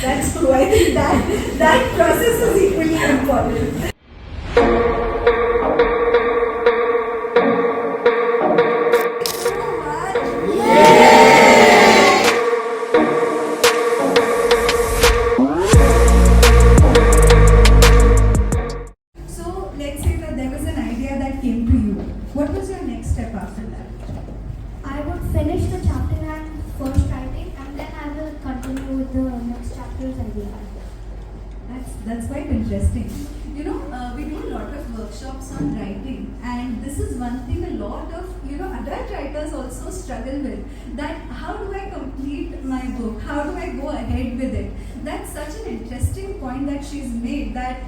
That's true. I think that process is equally important. So let's say that there was an idea that came to you. What was your next step after that? I would finish the chapter I'm first writing and then I will continue with the next chapters I will write. That's quite interesting. You know, we do a lot of workshops on writing, and this is one thing a lot of adult writers also struggle with. That how do I complete my book? How do I go ahead with it? That's such an interesting point that she's made. That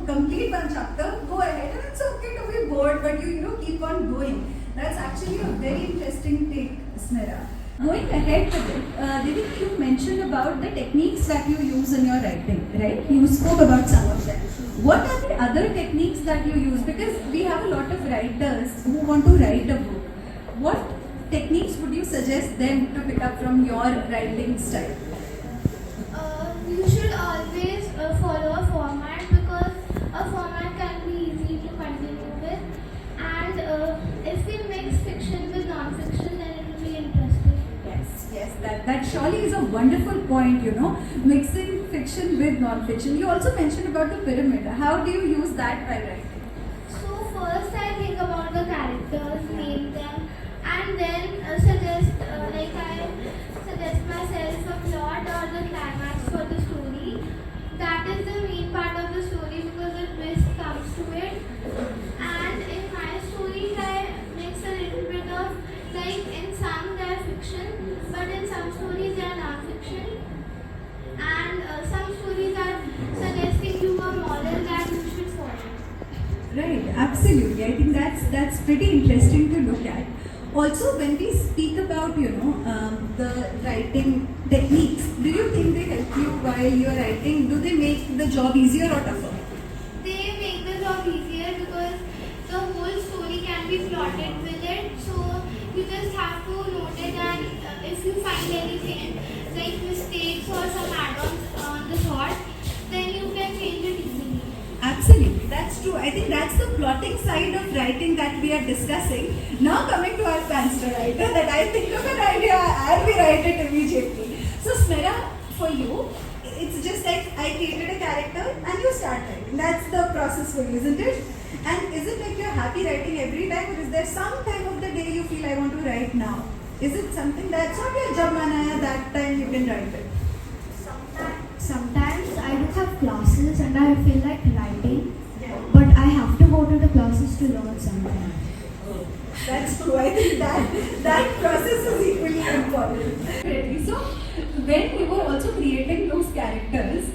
complete one chapter, go ahead, and it's okay to be bored, but you keep on going. That's actually a very interesting take, Smera. Going ahead with it, Devina, you mentioned about the techniques that you use in your writing, right? You spoke about some of them. What are the other techniques that you use? Because we have a lot of writers who want to write a book. What techniques would you suggest them to pick up from your writing style? You should always follow a format because a format can be easy to continue with. And if we mix fiction with non-fiction, then it will be interesting. Yes, that surely is a wonderful point, mixing fiction with non-fiction. You also mentioned about the pyramid. How do you use that by writing? So first I think about the characters, name them, and then I suggest myself a plot or the climax for the story. That is the main part of the story because a twist comes to it. And in my stories I mix a little bit of, like in some they are fiction, but in some stories they are non-fiction. And some stories are suggesting you a model that you should follow. Right, absolutely. I think that's pretty interesting to look at. Also, when we speak about the writing techniques, do you think they help you while you're writing? Do they make the job easier or tougher? They make the job easier because the whole story can be plotted with it. So you just have to note it, and if you find anything like mistakes or some add-ons on the thought, then you can change it easily. Absolutely, that's true. I think that's the plotting side of writing that we are discussing. Now coming to our pantser writer, that I think of an idea and we write it immediately. So Smera, for you, it's just like I created a character and you start writing. That's the process for you, isn't it? And is it like you're happy writing every time, or is there some time of the day you feel I want to write now? Is it something that's not your jab manaya, that time you can write it? Sometimes I do have classes and I feel like writing, but I have to go to the classes to learn something. That's true. I think that process is equally important. So when you were also creating those characters,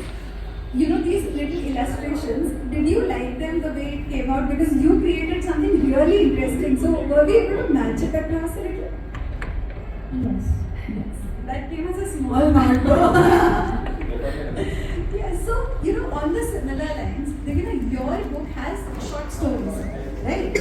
these little illustrations, did you like them the way it came out? Because you created something really interesting. So were we able to match it across a little? Yes. That came as a small mark. Yeah, so on the similar lines, Devina, your book has short stories, right?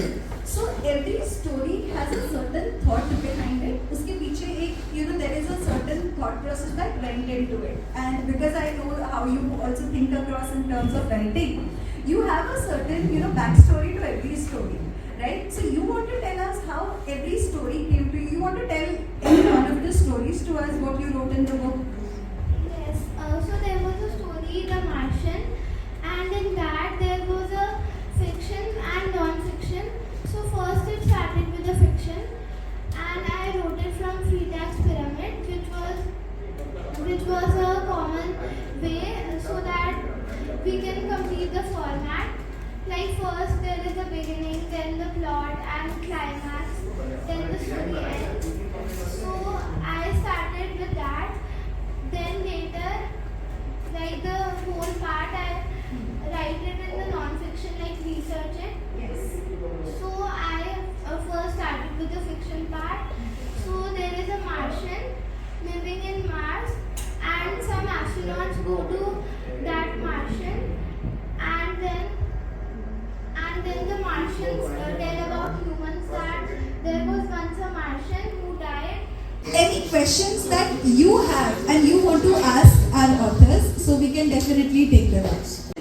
So every story has a certain thought behind it. Uske piche ek, there is a certain thought process that went into it. And because I know how you also think across in terms of writing, you have a certain, backstory to every story, right? So you want to tell us how every story came to you. You want to tell any one of the stories to us, what you wrote in the book? Yes. So there was a story, The Martian, and in that there was a fiction and non-fiction. So first it started with the fiction, and I wrote it from Freitag's pyramid, which was a common way so that we can complete the format. Like first there is the beginning, then the plot and climax, then the story ends. So I started with that. Then later, like the whole part, I write it in the non-fiction, like research it. Yes. So I first started with the fiction part. So there is a Martian living in Mars, and some astronauts go to that Martian, and then the Martians tell about humans that there was once a Martian who died. Any questions that you have and you want to ask our authors, so we can definitely take the notes.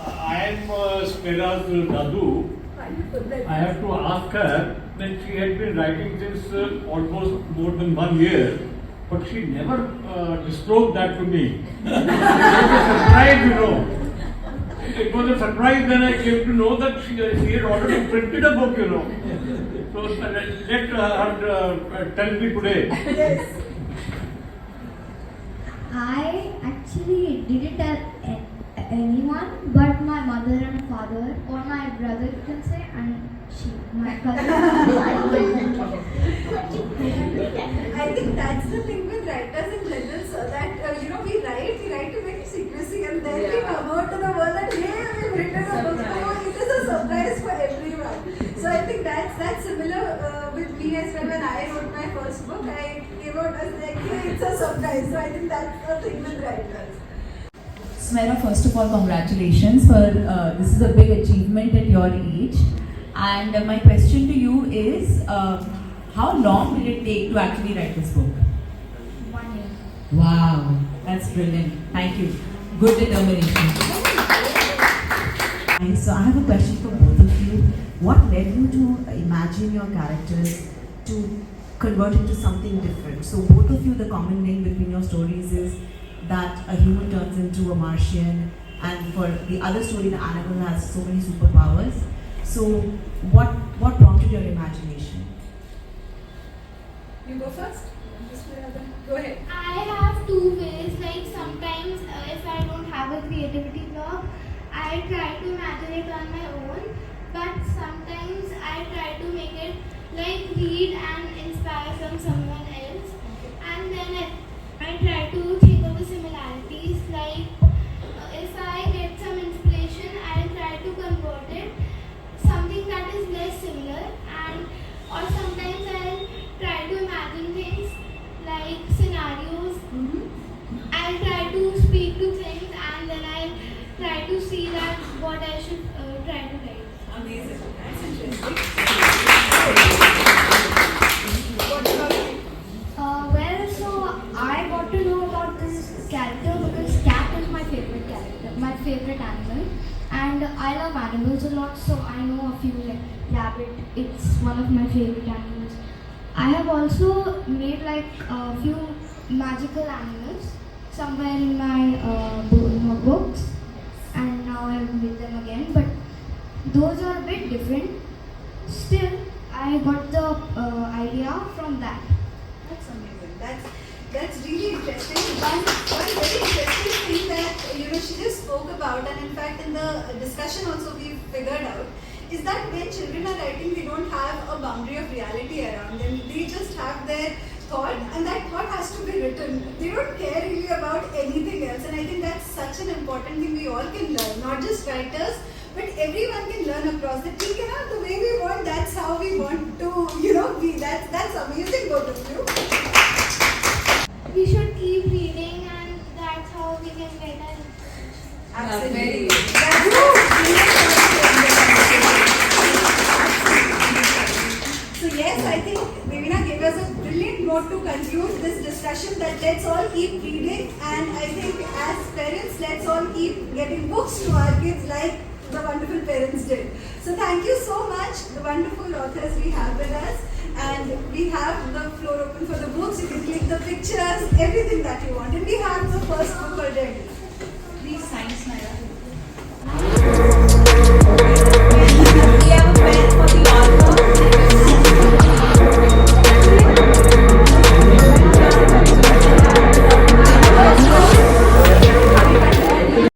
I am Smera's Dadu. I have to ask her that she had been writing since almost more than 1 year, but she never disclosed that to me. It was a surprise, you know. It was a surprise when I came to know that she had already printed a book, you know. So let her tell me today. Yes. I actually didn't tell anyone but my mother and father, or my brother, you can say, and my cousin. I think that's the thing with writers in general, sir, that we write to make secrecy, and then we come out to the world that hey, we've written a book. Oh, it is a surprise for everyone. So I think that's similar with me as well. When I wrote my first book, I came out as like, hey, it's a surprise. So I think that's the thing with writers. Smera, first of all, congratulations for this is a big achievement at your age. And my question to you is, how long did it take to actually write this book? 1 year. Wow, that's brilliant. Thank you. Good determination. And so I have a question for both of you. What led you to imagine your characters to convert it to something different? So both of you, the common link between your stories is that a human turns into a Martian, and for the other story, the animal has so many superpowers. So what prompted your imagination? You go first. Go ahead. I have two ways. Like sometimes, if I don't have a creativity block, I try to imagine it on my own. But sometimes I try to make it like read and inspire from someone else, and then I try to think of the similarities. Like if I get some inspiration, I try to convert it something that is less similar, and or sometimes I try to imagine things like scenarios. I try to speak to things, and then I try to see that what I should try to write. Amazing. That's interesting. What about you? Well, so I got to know about this character because cat is my favorite character, my favorite animal, and I love animals a lot. So I know a few, like rabbit. It's one of my favorite animals. I have also made like a few magical animals somewhere in my notebooks, and now I've made them again. But those are a bit different. Still, I got the idea from that. That's amazing. That's really interesting. One very interesting thing that she just spoke about, and in fact in the discussion also we figured out, is that when children are writing, they don't have a boundary of reality around them. They just have their thought, and that thought has to be written. They don't care really about anything else, and I think that's such an important thing we all can learn. Not just writers, but everyone can learn across that we cannot the way we want. That's how we want to be. That's amazing, both of you. We should keep reading, and that's how we can get an Absolutely. So yes, I think Devina gave us a brilliant note to conclude this discussion, that let's all keep reading, and I think as parents, let's all keep getting books to our kids like the wonderful parents did. So thank you so much, the wonderful authors we have with us, and we have the floor open for the books. You can click the pictures, everything that you want. And